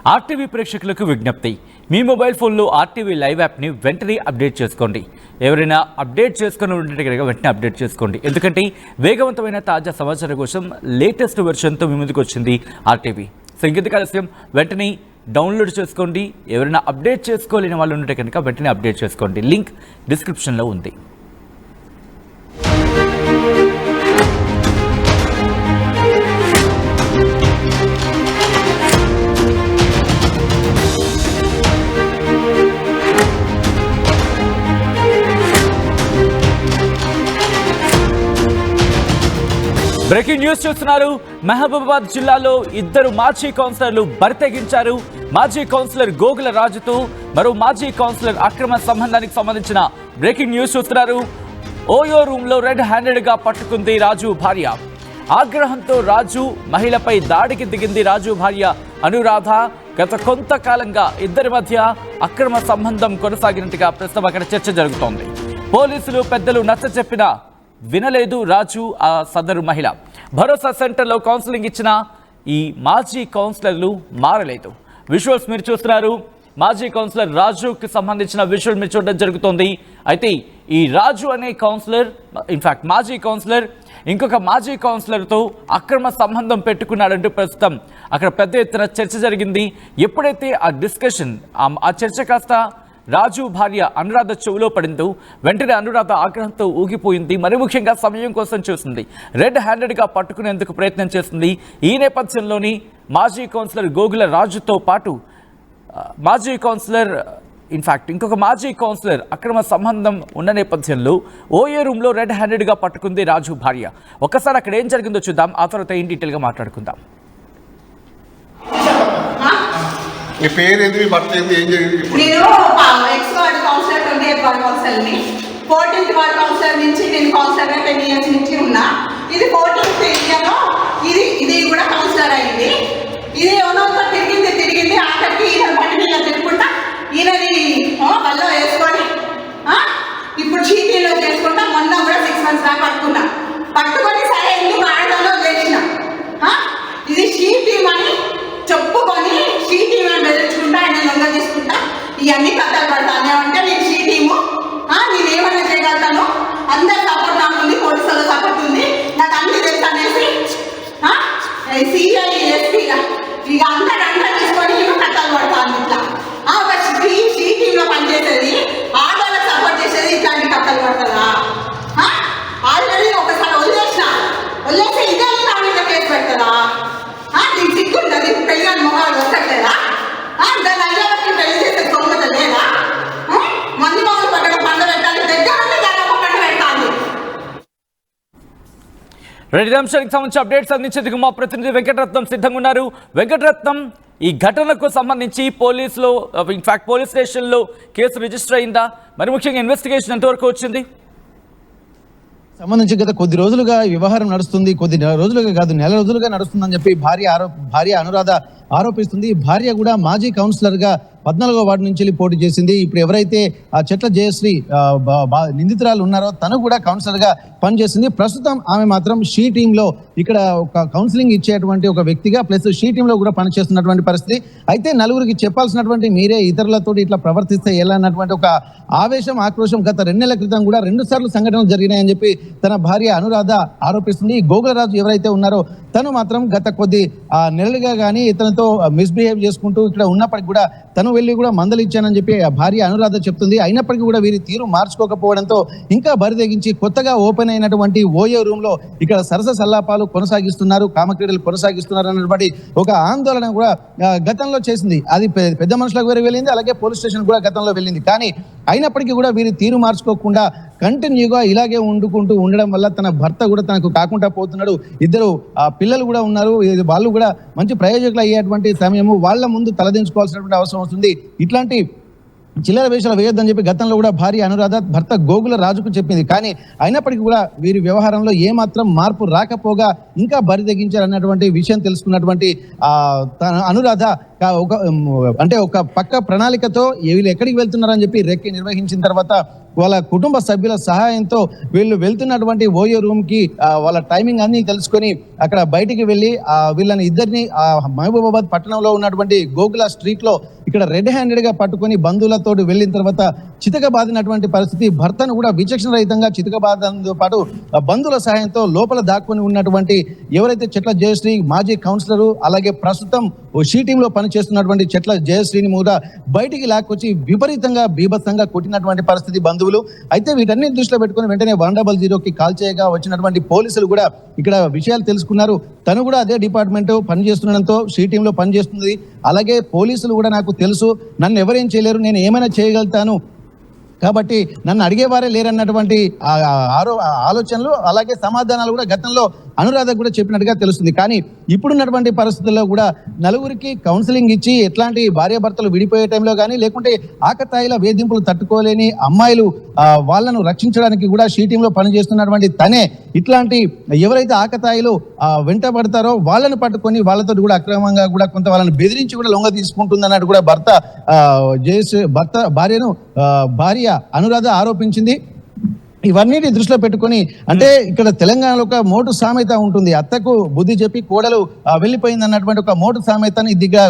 RTV ప్రేక్షకులకు విజ్ఞప్తి, మీ mobile ఫోన్లో ఆర్టీవీ లైవ్ యాప్ని వెంటనే అప్డేట్ చేసుకోండి. ఎవరైనా అప్డేట్ చేసుకుని ఉంటే కనుక వెంటనే అప్డేట్ చేసుకోండి. ఎందుకంటే వేగవంతమైన తాజా సమాచారం కోసం లేటెస్ట్ వెర్షన్తో మీ ముందుకు వచ్చింది ఆర్టీవీ. సో ఇంకెందుకు ఆలస్యం, వెంటనే డౌన్లోడ్ చేసుకోండి. ఎవరైనా అప్డేట్ చేసుకోలేని వాళ్ళు ఉంటే కనుక వెంటనే అప్డేట్ చేసుకోండి. లింక్ డిస్క్రిప్షన్లో ఉంది. బ్రేకింగ్ న్యూస్ చూస్తున్నారు. మహబూబాబాద్ జిల్లాలో ఇద్దరు మాజీ కౌన్సిలర్లు బరితెగించారు. మాజీ కౌన్సిలర్ గోగుల రాజుతో మరో మాజీ కౌన్సిలర్ అక్రమ సంబంధానికి సంబంధించిన బ్రేకింగ్ న్యూస్ చూస్తున్నారు. ఓయో రూమ్ లో రెడ్ హ్యాండెడ్ గా పట్టుకుంది రాజు భార్య. ఆగ్రహంతో రాజు మహిళపై దాడికి దిగింది. రాజు భార్య అనురాధ. గత కొంతకాలంగా ఇద్దరి మధ్య అక్రమ సంబంధం కొనసాగినట్టుగా ప్రస్తుతం అక్కడ చర్చ జరుగుతోంది. పోలీసులు పెద్దలు నచ్చ చెప్పిన వినలేదు రాజు ఆ సదరు మహిళ. భరోసా సెంటర్లో కౌన్సిలింగ్ ఇచ్చిన ఈ మాజీ కౌన్సిలర్లు మారలేదు. విజువల్స్ మీరు చూస్తున్నారు. మాజీ కౌన్సిలర్ రాజుకి సంబంధించిన విజువల్ మీరు చూడడం జరుగుతోంది. అయితే ఈ రాజు అనే కౌన్సిలర్, ఇన్ఫాక్ట్ మాజీ కౌన్సిలర్, ఇంకొక మాజీ కౌన్సిలర్తో అక్రమ సంబంధం పెట్టుకున్నాడంటూ ప్రస్తుతం అక్కడ పెద్ద ఎత్తున చర్చ జరిగింది. ఎప్పుడైతే ఆ డిస్కషన్, ఆ చర్చ కాస్త రాజు భార్య అనురాధ చెవులో పడిందో వెంటనే అనురాధ ఆగ్రహంతో ఊగిపోయింది. మరి ముఖ్యంగా సమయం కోసం చూసింది. రెడ్ హ్యాండెడ్గా పట్టుకునేందుకు ప్రయత్నం చేస్తుంది. ఈ నేపథ్యంలోని మాజీ కౌన్సిలర్ గోగుల రాజుతో పాటు మాజీ కౌన్సిలర్, ఇన్ఫాక్ట్ ఇంకొక మాజీ కౌన్సిలర్ అక్రమ సంబంధం ఉన్న నేపథ్యంలో ఓయే రూమ్లో రెడ్ హ్యాండెడ్గా పట్టుకుంది రాజు భార్య. ఒక్కసారి అక్కడ ఏం జరిగిందో చూద్దాం, ఆ తర్వాత ఏం డీటెయిల్గా మాట్లాడుకుందాం. మీ పేరు ఏంటి, మీ భర్త ఏంటి, ఏం జరిగింది? నేను ఎక్స్ వార్డ్ కౌన్సిలర్ 28 వార్డ్ కౌన్సిలర్ని. 14th వార్డ్ కౌన్సిలర్ నుంచి నేను కౌన్సిలర్గా 10 years నుంచి ఉన్నా. ఇది 14th ఏరియాలో ఇది కూడా కౌన్సిలర్ అయింది. ఇది ఎవరితో తిరిగింది ఆఖరికి ఈయన బండి మీద తిరుగుకుంటా ఈయనది వల్ల వేసుకొని ఇప్పుడు చీటీలో చేసుకుంటా. మొన్న కూడా 6 months దాకా పట్టుకొని సరే ఎందుకు ఆడదాలో చేసిన ఇది షీటీ అని చెప్పుకొని షీటీని బెదిరించుకుంటా, ఆయన లొంగ తీసుకుంటా ఇవన్నీ కథలు పడతానే అంటే నేను షీటీము నేనేమన్నా చేయగలుగుతాను, అందరు సపోర్ట్ నాకు ఉంది, పోలీసుల సపోర్ట్ ఉంది, నాకు అన్ని తెలుసు అనేసి సిఐ ఎస్పీ ఇక అంతా తీసుకొని కథలు పడతాను. ఇట్లా ఒక షీటీలో పనిచేసేది ఆడవాళ్ళకి సపోర్ట్ చేసేది ఇట్లాంటి కథలు పడతారా? ఆల్రెడీ ఒకసారి వదిలేసి ఇదే నా మీద కేసు పెడతారా? నీకు సిగ్గుంటుంది, పెళ్ళని మొగాలు వస్తలేదా? దాని అయ్యవరికి పెళ్లి చేసే తొందర లేదా? మంది మొగలు పక్కన పండ పెట్టాలి, దగ్గర పండ పెట్టాలి. రెడ్డి అంశానికి సంబంధించి అప్డేట్స్ అందించేందుకు మా ప్రతినిధి వెంకటరత్నం సిద్ధంగా ఉన్నారు. వెంకటరత్నం, ఈ ఘటనకు సంబంధించి పోలీసులో, ఇన్ఫాక్ట్ పోలీస్ స్టేషన్లో కేసు రిజిస్టర్ అయిందా? మరి ముఖ్యంగా ఇన్వెస్టిగేషన్ ఎంతవరకు వచ్చింది? సంబంధించి గత కొద్ది రోజులుగా వ్యవహారం నడుస్తుంది. కొద్ది రోజులుగా కాదు, నెల రోజులుగా నడుస్తుందని చెప్పి భార్య అనురాధ ఆరోపిస్తుంది. భార్య కూడా మాజీ కౌన్సిలర్గా 14వ వార్డు నుంచి పోటీ చేసింది. ఇప్పుడు ఎవరైతే ఆ చెట్ల జయశ్రీ నిందితురాలు ఉన్నారో తను కూడా కౌన్సిలర్గా పనిచేసింది. ప్రస్తుతం ఆమె మాత్రం షీ టీంలో ఇక్కడ ఒక కౌన్సిలింగ్ ఇచ్చేటువంటి ఒక వ్యక్తిగా ప్లస్ షీ టీంలో కూడా పనిచేస్తున్నటువంటి పరిస్థితి. అయితే నలుగురికి చెప్పాల్సినటువంటి మీరే ఇతరులతో ఇట్లా ప్రవర్తిస్తే ఎలా అన్నటువంటి ఒక ఆవేశం, ఆక్రోశం గత 2 నెలల క్రితం కూడా 2 సార్లు సంఘటనలు జరిగినాయని చెప్పి తన భార్య అనురాధ ఆరోపిస్తుంది. గోగులరాజు ఎవరైతే ఉన్నారో తను మాత్రం గత కొద్ది నెలలుగా కానీ ఇతనితో మిస్బిహేవ్ చేసుకుంటూ ఇక్కడ ఉన్నప్పటికీ కూడా తను వెళ్ళి కూడా మందలు ఇచ్చానని చెప్పి భార్య అనురాధ చెప్తుంది. అయినప్పటికీ కూడా వీరి తీరు మార్చుకోకపోవడంతో ఇంకా బరిదెగించి కొత్తగా ఓపెన్ అయినటువంటి ఓయో రూమ్ లో ఇక్కడ సరస సల్లాపాలు కొనసాగిస్తున్నారు, కామక్రీడలు కొనసాగిస్తున్నారు అన్నటువంటి ఒక ఆందోళన కూడా గతంలో చేసింది. అది పెద్ద మనుషులకు వేరే వెళ్ళింది, అలాగే పోలీస్ స్టేషన్ కూడా గతంలో వెళ్ళింది. కానీ అయినప్పటికీ కూడా వీరి తీరు మార్చుకోకుండా కంటిన్యూగా ఇలాగే ఉండడం వల్ల తన భర్త కూడా తనకు కాకుండా పోతున్నాడు. ఇద్దరు పిల్లలు కూడా ఉన్నారు. వాళ్ళు కూడా మంచి ప్రయోజకులు అయ్యేటువంటి సమయము వాళ్ళ ముందు తలదించుకోవాల్సినటువంటి అవసరం వస్తుంది. ఇట్లాంటి చిల్లర వేషాలు వేయొద్దని చెప్పి గతంలో కూడా భార్య అనురాధ భర్త గోగుల రాజుకు చెప్పింది. కానీ అయినప్పటికీ కూడా వీరి వ్యవహారంలో ఏమాత్రం మార్పు రాకపోగా ఇంకా బరి తెగించారన్నటువంటి విషయం తెలుసుకున్నటువంటి అనురాధ ఒక పక్క ప్రణాళికతో వీళ్ళు ఎక్కడికి వెళ్తున్నారని చెప్పి రెక్కి నిర్వహించిన తర్వాత వాళ్ళ కుటుంబ సభ్యుల సహాయంతో వీళ్ళు వెళ్తున్నటువంటి ఓయో రూమ్ కి వాళ్ళ టైమింగ్ అన్ని తెలుసుకొని అక్కడ బయటికి వెళ్ళి వీళ్ళని ఇద్దరిని మహబూబాబాద్ పట్టణంలో ఉన్నటువంటి గోకుల స్ట్రీట్ లో ఇక్కడ రెడ్ హ్యాండెడ్ గా పట్టుకొని బంధువులతో వెళ్ళిన తర్వాత చితకబాదినటువంటి పరిస్థితి. భర్తను కూడా విచక్షణ రహితంగా చితకబాదడంతో పాటు బంధువుల సహాయంతో లోపల దాక్కుని ఉన్నటువంటి ఎవరైతే చెట్ల జయశ్రీ మాజీ కౌన్సిలరు, అలాగే ప్రస్తుతం షీ టీంలో పనిచేస్తున్నటువంటి చెట్ల జయశ్రీని కూడా బయటికి లాక్కొచ్చి విపరీతంగా బీభత్సంగా కొట్టినటువంటి పరిస్థితి బంధువులు. అయితే వీటన్ని దృష్టిలో పెట్టుకుని వెంటనే 100కి కాల్ చేయగా వచ్చినటువంటి పోలీసులు కూడా ఇక్కడ విషయాలు తెలుసుకున్నారు. తను కూడా అదే డిపార్ట్మెంట్ పనిచేస్తుండడంతో షీ టీంలో పనిచేస్తుంది. అలాగే పోలీసులు కూడా నాకు తెలుసు, నన్ను ఎవరేం చేయలేరు, నేను ఏమైనా చేయగలుగుతాను, కాబట్టి నన్ను అడిగేవారే లేరన్నటువంటి ఆలోచనలు అలాగే సమాధానాలు కూడా గతంలో అనురాధ కూడా చెప్పినట్టుగా తెలుస్తుంది. కానీ ఇప్పుడున్నటువంటి పరిస్థితుల్లో కూడా నలుగురికి కౌన్సిలింగ్ ఇచ్చి ఎట్లాంటి భార్యాభర్తలు విడిపోయే టైంలో కానీ లేకుంటే ఆకతాయిల వేధింపులు తట్టుకోలేని అమ్మాయిలు వాళ్ళను రక్షించడానికి కూడా షీ టీంలో పనిచేస్తున్నటువంటి తనే ఇట్లాంటి ఎవరైతే ఆకతాయిలు వెంటబడతారో వాళ్ళను పట్టుకొని వాళ్ళతో కూడా అక్రమంగా కూడా కొంత వాళ్ళని బెదిరించి కూడా లొంగ తీసుకుంటుందన్నట్టు కూడా భార్య అనురాధ ఆరోపించింది. ఇవన్నిటి దృష్టిలో పెట్టుకొని అంటే ఇక్కడ తెలంగాణలో ఒక మోటు సామెత ఉంటుంది, అత్తకు బుద్ధి చెప్పి కోడలు వెళ్ళిపోయింది అన్నటువంటి ఒక మోటు సామెతని దిగా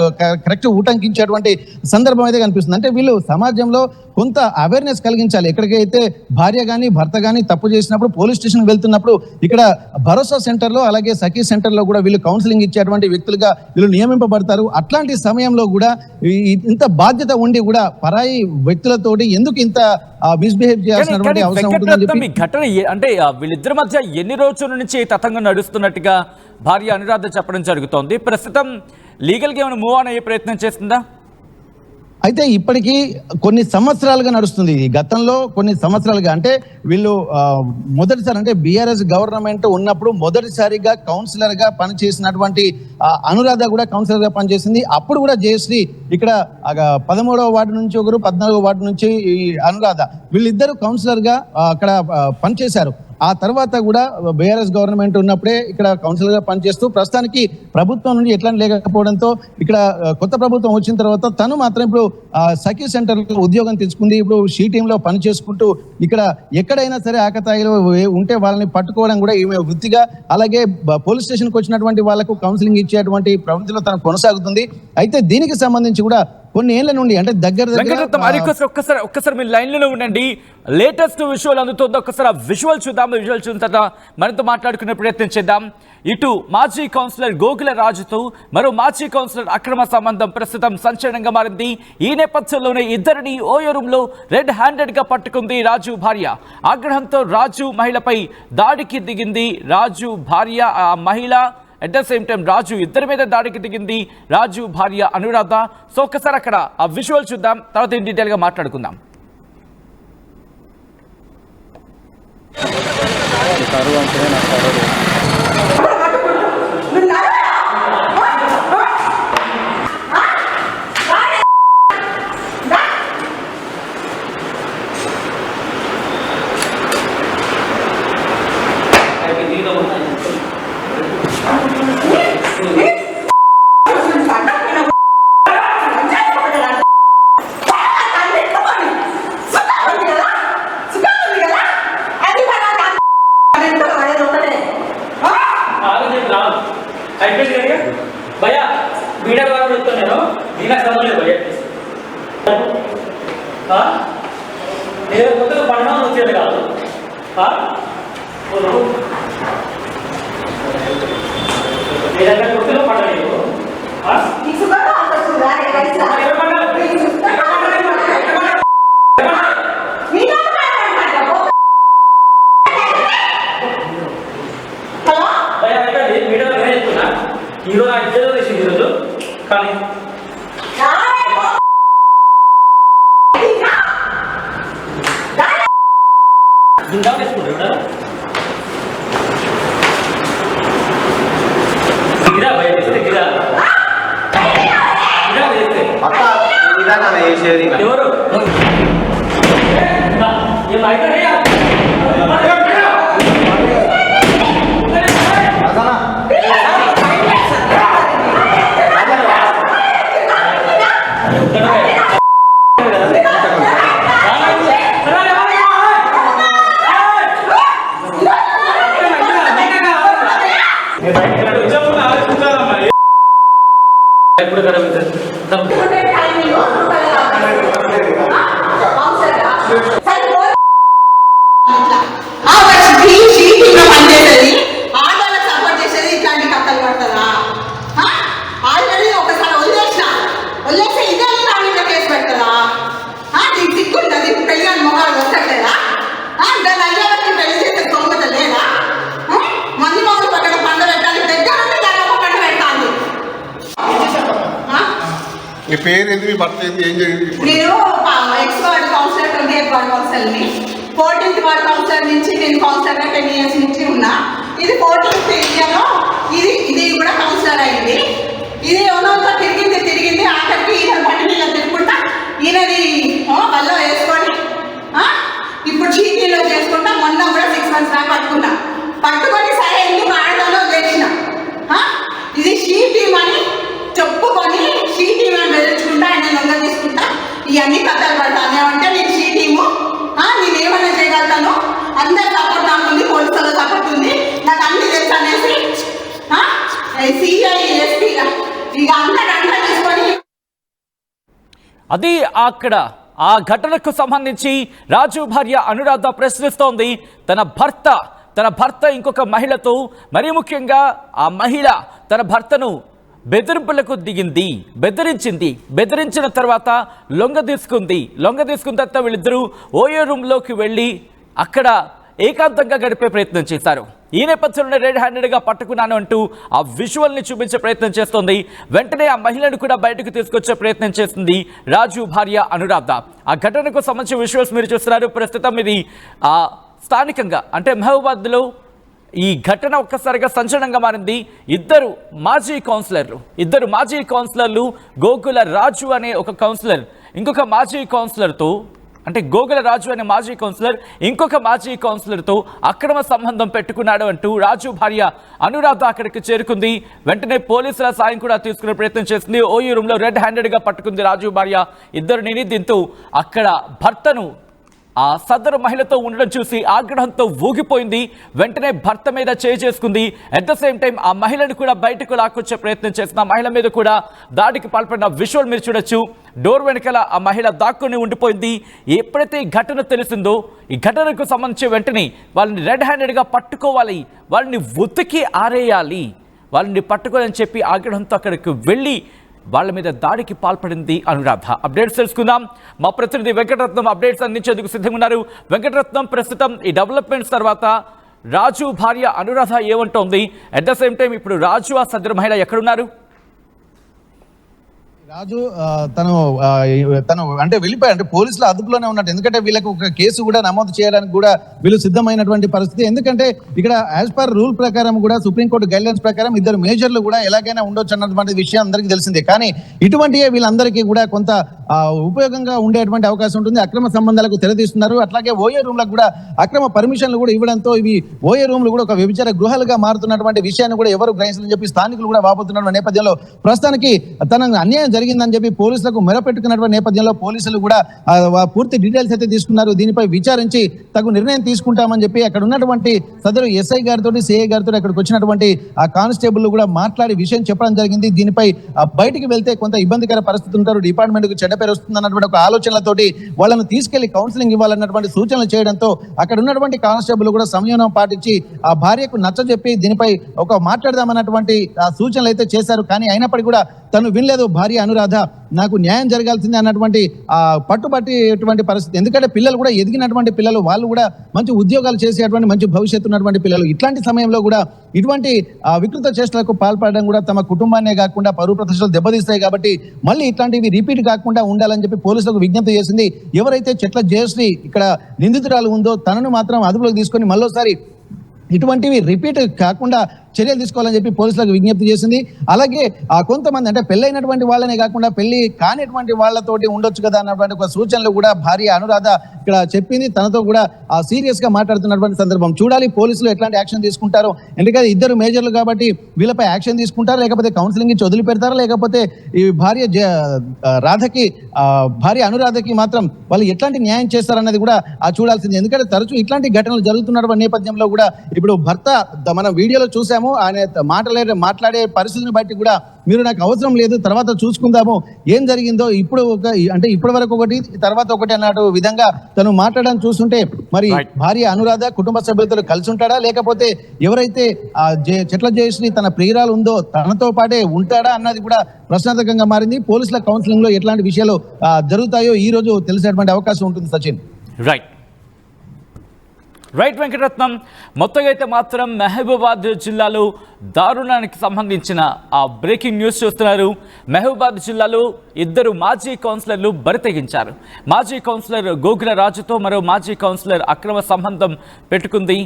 కరెక్ట్ ఉటంకించేటువంటి సందర్భం అయితే కనిపిస్తుంది. అంటే వీళ్ళు సమాజంలో కొంత అవేర్నెస్ కలిగించాలి. ఎక్కడికైతే భార్య కానీ భర్త కానీ తప్పు చేసినప్పుడు పోలీస్ స్టేషన్ వెళ్తున్నప్పుడు ఇక్కడ భరోసా సెంటర్లో అలాగే సఖీ సెంటర్లో కూడా వీళ్ళు కౌన్సిలింగ్ ఇచ్చేటువంటి వ్యక్తులుగా వీళ్ళు నియమింపబడతారు. అట్లాంటి సమయంలో కూడా ఇంత బాధ్యత ఉండి కూడా పరాయి వ్యక్తులతోటి ఎందుకు ఇంత మిస్బిహేవ్ చేయాల్సినటువంటి అవసరం ఉంటుందని చెప్పి ఘటన అంటే వీళ్ళిద్దరి మధ్య ఎన్ని రోజుల నుంచి తతంగం నడుస్తున్నట్టుగా భార్య అనురాధ చెప్పడం జరుగుతోంది. ప్రస్తుతం లీగల్ గా ఏమైనా మూవ్ ఆన్ అయ్యే ప్రయత్నం చేస్తుందా? అయితే ఇప్పటికీ కొన్ని సంవత్సరాలుగా నడుస్తుంది. గతంలో కొన్ని సంవత్సరాలుగా అంటే వీళ్ళు మొదటిసారి అంటే బీఆర్ఎస్ గవర్నమెంట్ ఉన్నప్పుడు మొదటిసారిగా కౌన్సిలర్ గా పనిచేసినటువంటి అనురాధ కూడా కౌన్సిలర్ గా పనిచేసింది. అప్పుడు కూడా జయశ్రీ ఇక్కడ 13వ వార్డు నుంచి ఒకరు, 14వ వార్డు నుంచి అనురాధ వీళ్ళిద్దరు కౌన్సిలర్ గా అక్కడ పనిచేశారు. ఆ తర్వాత కూడా బీఆర్ఎస్ గవర్నమెంట్ ఉన్నప్పుడే ఇక్కడ కౌన్సిలర్ గా పనిచేస్తూ ప్రస్తుతానికి ప్రభుత్వం నుండి ఎట్లా లేకపోవడంతో ఇక్కడ కొత్త ప్రభుత్వం వచ్చిన తర్వాత తను మాత్రం ఇప్పుడు సఖీ సెంటర్ ఉద్యోగం తెచ్చుకుంది. ఇప్పుడు షీ టీంలో పని చేసుకుంటూ ఇక్కడ ఎక్కడైనా సరే ఆకతాయిలు ఉంటే వాళ్ళని పట్టుకోవడం కూడా ఈమె వృత్తిగా, అలాగే పోలీస్ స్టేషన్కి వచ్చినటువంటి వాళ్ళకు కౌన్సిలింగ్ ఇచ్చేటువంటి ప్రవృత్తిలో తను కొనసాగుతుంది. అయితే దీనికి సంబంధించి కూడా కొన్ని ఏళ్ల నుండి అంటే ఒక్కసారి మీరు లైన్ లో ఉండండి. లేటెస్ట్ విజువల్ అందుతుంది, ఒక్కసారి ఆ విజువల్ చూద్దాం. విజువల్ చూసిన తర్వాత మనతో మాట్లాడుకునే ప్రయత్నం చేద్దాం. ఇటు మాజీ కౌన్సిలర్ గోకుల రాజుతో మరో మాజీ కౌన్సిలర్ అక్రమ సంబంధం ప్రస్తుతం సంచలనంగా మారింది. ఈ నేపథ్యంలోనే ఇద్దరిని ఓయో రూమ్ లో రెడ్ హ్యాండెడ్ గా పట్టుకుంది రాజు భార్య. ఆగ్రహంతో రాజు మహిళపై దాడికి దిగింది. రాజు భార్య ఆ మహిళ అట్ ద సేమ్ టైం రాజు ఇద్దరి మీద దాడికి దిగింది రాజు భార్య అనురాధ. సో ఒక్కసారి అక్కడ ఆ విజువల్ చూద్దాం, తర్వాత ఇన్ డీటెయిల్ గా మాట్లాడుకుందాం. भैया वीडियो वाला तो नहीं हो दीना समझ ले भैया हां मेरे को तो पढ़ना होते लगा हां बोलो मेरा का को तो पढ़ा नहीं हो हां किस बात आता सुना है कैसा హీరో ఇద్దరు చేసింది ఈరోజు కానీ ఇంకా వేసుకుంటాడు గిరా భయ గిరా గిరా వేస్తే అక్క విధానం చేసేది ఎవరు ఏం అయిపోయినాయి? ఎప్పుడు కదా ఆడవాళ్ళకి సపోర్ట్ చేసేది ఇట్లాంటి కథలు పడతారా? ఆల్రెడీ ఒకసారి వదిలేస్తే ఇదే నా మీద కేసు పెడతారా? నీకు సిగ్గుంటుంది, పెళ్లి అని మొగాలు వస్తలేదా? దాన్ని అయ్యేవారికి పెళ్లి చేసే తోమత లేదా? మంది మొగలు పక్కన పండ పెట్టాలి, దగ్గర ఉంటే దాని ఒక పండ పెట్టాలి. మీ పేరు ఏంది, మీ భర్త ఏంది, ఏం జరిగింది? నేను ఎక్స్ వార్డ్ కౌన్సిలర్ 28 వార్డ్ కౌన్సిలర్ని. 14th వార్డ్ కౌన్సిలర్ నుంచి నేను కౌన్సిలర్గా 10 years నుంచి ఉన్నా. ఇది 14th ఏరియాలో ఇది కూడా కౌన్సిలర్ అయింది. ఇది ఎవరితో తిరిగింది ఆఖరికి ఈయన బండి మీద తిరుగుకుంటా ఈయనది వల్ల వేసుకొని ఇప్పుడు చీటీలో చేసుకుంటా. మొన్న కూడా 6 months దాకా పట్టుకొని సరే ఎందుకు ఆడదాలో చేసిన ఇది షీ టీమ్ అని చెప్పుకొని షీ టీమ్ అని బెదిరించుకుంటా ఆయన లొంగ తీసుకుంటా ఇవన్నీ కథలు పడతాను అంటే నేను షీ టీము నేనేమన్నా చేయగలుగుతాను, అందరు సపోర్ట్ నాకు ఉంది, పోలీసుల సపోర్ట్ ఉంది, నాకు అన్ని తెలుసు అనేసి సిఐ ఎస్పీ ఇక అంతా తీసుకొని అది అక్కడ ఆ ఘటనకు సంబంధించి రాజు భార్య అనురాధ ప్రశ్నిస్తోంది. తన భర్త ఇంకొక మహిళతో, మరీ ముఖ్యంగా ఆ మహిళ తన భర్తను బెదిరింపులకు దిగింది, బెదిరించిన తర్వాత లొంగ తీసుకున్న తర్వాత వీళ్ళిద్దరూ ఓయో రూమ్లోకి వెళ్ళి అక్కడ ఏకాంతంగా గడిపే ప్రయత్నం చేశారు. ఈ నేపథ్యంలో రెడ్ హ్యాండెడ్గా పట్టుకున్నాను అంటూ ఆ విజువల్ని చూపించే ప్రయత్నం చేస్తోంది. వెంటనే ఆ మహిళను కూడా బయటకు తీసుకొచ్చే ప్రయత్నం చేస్తుంది రాజు భార్య అనురాధ. ఆ ఘటనకు సంబంధించిన విజువల్స్ మీరు చూస్తున్నారు. ప్రస్తుతం ఇది స్థానికంగా అంటే మహబూబాబాద్లో ఈ ఘటన ఒక్కసారిగా సంచలనంగా మారింది. ఇద్దరు మాజీ కౌన్సిలర్లు గోకుల రాజు అనే ఒక కౌన్సిలర్ ఇంకొక మాజీ కౌన్సిలర్తో అంటే గోగుల రాజు అనే మాజీ కౌన్సిలర్ ఇంకొక మాజీ కౌన్సిలర్తో అక్రమ సంబంధం పెట్టుకున్నాడు అంటూ రాజు భార్య అనురాధ అక్కడికి చేరుకుంది. వెంటనే పోలీసుల సాయం కూడా తీసుకునే ప్రయత్నం చేసింది. ఓయూ రూమ్లో రెడ్ హ్యాండెడ్గా పట్టుకుంది రాజు భార్య ఇద్దరిని. దీంతో అక్కడ భర్తను ఆ సదరు మహిళతో ఉండడం చూసి ఆగ్రహంతో ఊగిపోయింది. వెంటనే భర్త మీద చేసుకుంది. అట్ ద సేమ్ టైం ఆ మహిళను కూడా బయటకు లాక్కొచ్చే ప్రయత్నం చేసిన మహిళ మీద కూడా దాడికి పాల్పడిన విజువల్ మీరు చూడొచ్చు. డోర్ వెనకాల ఆ మహిళ దాక్కుని ఉండిపోయింది. ఎప్పుడైతే ఈ ఘటన తెలిసిందో ఈ ఘటనకు సంబంధించి వెంటనే వాళ్ళని రెడ్ హ్యాండెడ్గా పట్టుకోవాలి, వాళ్ళని ఉతికి ఆరేయాలి, వాళ్ళని పట్టుకోవాలని చెప్పి ఆగ్రహంతో అక్కడికి వెళ్ళి వాళ్ళ మీద దాడికి పాల్పడింది అనురాధ. అప్డేట్స్ తెలుసుకుందాం. మా ప్రతినిధి వెంకటరత్నం అప్డేట్స్ అందించేందుకు సిద్ధంగా ఉన్నారు. వెంకటరత్నం, ప్రస్తుతం ఈ డెవలప్మెంట్స్ తర్వాత రాజు భార్య అనురాధ ఏమంటోంది? అట్ ద సేమ్ టైం ఇప్పుడు రాజు ఆ సదరు మహిళ ఎక్కడున్నారు? రాజు తను అంటే వెళ్ళిపోయారు, అంటే పోలీసుల అదుపులోనే ఉన్నట్టు. ఎందుకంటే వీళ్ళకి ఒక కేసు కూడా నమోదు చేయడానికి కూడా వీళ్ళు సిద్ధమైనటువంటి పరిస్థితి. ఎందుకంటే ఇక్కడ యాజ్ పర్ రూల్ ప్రకారం కూడా సుప్రీంకోర్టు గైడ్లైన్స్ ప్రకారం ఇద్దరు మేజర్లు కూడా ఎలాగైనా ఉండొచ్చు అన్నటువంటి విషయం అందరికీ తెలిసిందే. కానీ ఇటువంటి వీళ్ళందరికీ కూడా కొంత ఉపయోగంగా ఉండేటువంటి అవకాశం ఉంటుంది. అక్రమ సంబంధాలకు తెరతీస్తున్నారు. అట్లాగే ఓయో రూమ్లకు కూడా అక్రమ పర్మిషన్లు కూడా ఇవ్వడంతో ఇవి ఓయో రూమ్లు కూడా ఒక వ్యభిచార గృహాలుగా మారుతున్నటువంటి విషయాన్ని కూడా ఎవరు గ్రహించాలని చెప్పి స్థానికులు కూడా వాపోతున్న నేపథ్యంలో ప్రస్తుతానికి తనకు అన్యాయం జరిగిందని చెప్పి పోలీసులకు మెరపెట్టుకున్నటువంటి నేపథ్యంలో పోలీసులు కూడా పూర్తి డీటెయిల్స్ అయితే తీసుకున్నారు. దీనిపై విచారించి తగు నిర్ణయం తీసుకుంటామని చెప్పి అక్కడ ఉన్నటువంటి సదరు ఎస్ఐ గారితో సిఐ గారితో అక్కడికి వచ్చినటువంటి ఆ కానిస్టేబుల్ కూడా మాట్లాడి విషయం చెప్పడం జరిగింది. దీనిపై బయటికి వెళ్తే కొంత ఇబ్బందికర పరిస్థితి ఉంటారు, డిపార్ట్మెంట్ కు చెడ్డ పేరు వస్తుంది అన్నటువంటి ఒక ఆలోచనలతోటి వాళ్ళను తీసుకెళ్లి కౌన్సిలింగ్ ఇవ్వాలన్నటువంటి సూచనలు చేయడంతో అక్కడ ఉన్నటువంటి కానిస్టేబుల్ కూడా సంయమనం పాటించి ఆ భార్యకు నచ్చజెప్పి దీనిపై ఒక మాట్లాడదామన్నటువంటి ఆ సూచనలు అయితే చేశారు. కానీ అయినప్పటికీ కూడా తను వినలేదు. భార్య అనురాధ నాకు న్యాయం జరగాల్సిందే అన్నటువంటి పట్టుబట్టేటువంటి పరిస్థితి. ఎందుకంటే పిల్లలు కూడా ఎదిగినటువంటి పిల్లలు, వాళ్ళు కూడా మంచి ఉద్యోగాలు చేసేటువంటి మంచి భవిష్యత్తు ఉన్నటువంటి పిల్లలు. ఇట్లాంటి సమయంలో కూడా ఇటువంటి వికృత చేష్టలకు పాల్పడడం కూడా తమ కుటుంబాన్నే కాకుండా పరువు ప్రతిష్టలు దెబ్బతీస్తాయి. కాబట్టి మళ్ళీ ఇట్లాంటివి రిపీట్ కాకుండా ఉండాలని చెప్పి పోలీసులకు విజ్ఞప్తి చేసింది. ఎవరైతే చెట్ల జయశ్రీ ఇక్కడ నిందితురాలు ఉందో తనను మాత్రం అదుపులోకి తీసుకొని మళ్ళోసారి ఇటువంటివి రిపీట్ కాకుండా చర్యలు తీసుకోవాలని చెప్పి పోలీసులకు విజ్ఞప్తి చేసింది. అలాగే కొంతమంది అంటే పెళ్ళైనటువంటి వాళ్ళనే కాకుండా పెళ్లి కానిటువంటి వాళ్ళతోటి ఉండొచ్చు కదా అన్నటువంటి ఒక సూచనలు కూడా భార్య అనురాధ ఇక్కడ చెప్పింది. తనతో కూడా సీరియస్ గా మాట్లాడుతున్నటువంటి సందర్భం. చూడాలి పోలీసులు ఎట్లాంటి యాక్షన్ తీసుకుంటారో. ఎందుకంటే ఇద్దరు మేజర్లు కాబట్టి వీళ్ళపై యాక్షన్ తీసుకుంటారా, లేకపోతే కౌన్సిలింగ్ ఇచ్చి వదిలిపెడతారా, లేకపోతే ఈ భార్య అనురాధకి మాత్రం వాళ్ళు ఎట్లాంటి న్యాయం చేస్తారన్నది కూడా చూడాల్సింది. ఎందుకంటే తరచూ ఇట్లాంటి ఘటనలు జరుగుతున్నటువంటి నేపథ్యంలో కూడా ఇప్పుడు భర్త మనం వీడియోలో చూసాము, ఆయన మాట్లాడే పరిస్థితిని బట్టి కూడా మీరు నాకు అవసరం లేదు, తర్వాత చూసుకుందాము ఏం జరిగిందో, ఇప్పటి వరకు ఒకటి తర్వాత ఒకటి అన్నట్టు విధంగా తను మాట్లాడడం చూస్తుంటే మరి భార్య అనురాధ కుటుంబ సభ్యులతో కలిసి ఉంటాడా, లేకపోతే ఎవరైతే చెట్ల జయశ్రీ తన ప్రియురాలు ఉందో తనతో పాటే ఉంటాడా అన్నది కూడా ప్రశ్నార్థకంగా మారింది. పోలీసుల కౌన్సిలింగ్ లో ఎట్లాంటి విషయాలు జరుగుతాయో ఈ రోజు తెలిసేటువంటి అవకాశం ఉంటుంది. సచిన్. రైట్ వెంకటరత్నం, మొత్తంగా అయితే మాత్రం మహబూబాబాద్ జిల్లాలో దారుణానికి సంబంధించిన ఆ బ్రేకింగ్ న్యూస్ చూస్తున్నారు. మహబూబాబాద్ జిల్లాలో ఇద్దరు మాజీ కౌన్సిలర్లు బరితెగించారు. మాజీ కౌన్సిలర్ గోగుల రాజుతో మరో మాజీ కౌన్సిలర్ అక్రమ సంబంధం పెట్టుకుంది.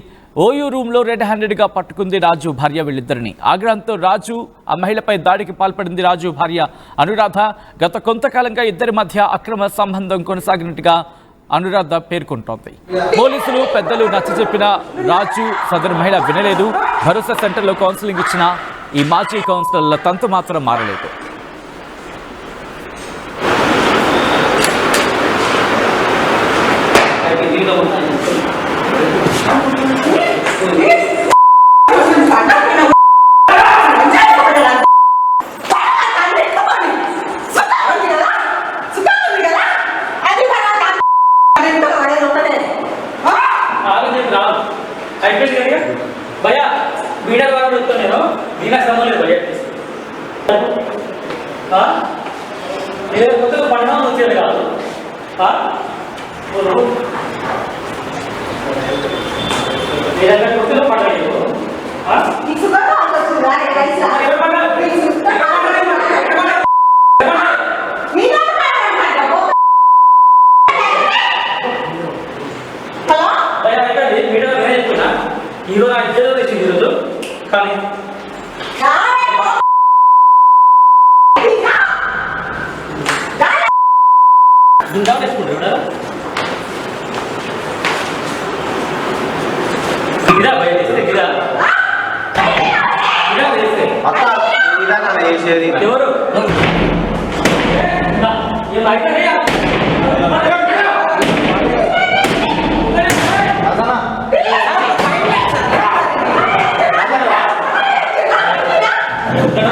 ఓయూ రూమ్లో రెడ్ హ్యాండెడ్గా పట్టుకుంది రాజు భార్య వీళ్ళిద్దరిని. ఆగ్రహంతో రాజు ఆ మహిళపై దాడికి పాల్పడింది. రాజు భార్య అనురాధ. గత కొంతకాలంగా ఇద్దరి మధ్య అక్రమ సంబంధం కొనసాగినట్టుగా అనురాధ పేర్కొంటోంది. పోలీసులు పెద్దలు నచ్చజెప్పిన రాజు సదరు మహిళ వినలేదు. భరోసా సెంటర్లో కౌన్సిలింగ్ ఇచ్చిన ఈ మాజీ కౌన్సిలర్ల తంతు మాత్రం మారలేదు. భయ్యా వీడియో ద్వారా చెప్తాను నేను, దీనికి సంబంధం లేదు భయ్యా. నేను కొత్తగా పండుగ వచ్చేది కాదు. కొత్తగా పండుగ ఈరోజు నాకు ఇద్దరు వచ్చింది. ఈరోజు కానీ గిరా బయట గిరా చేసేది ఎవరు ఇక్కడ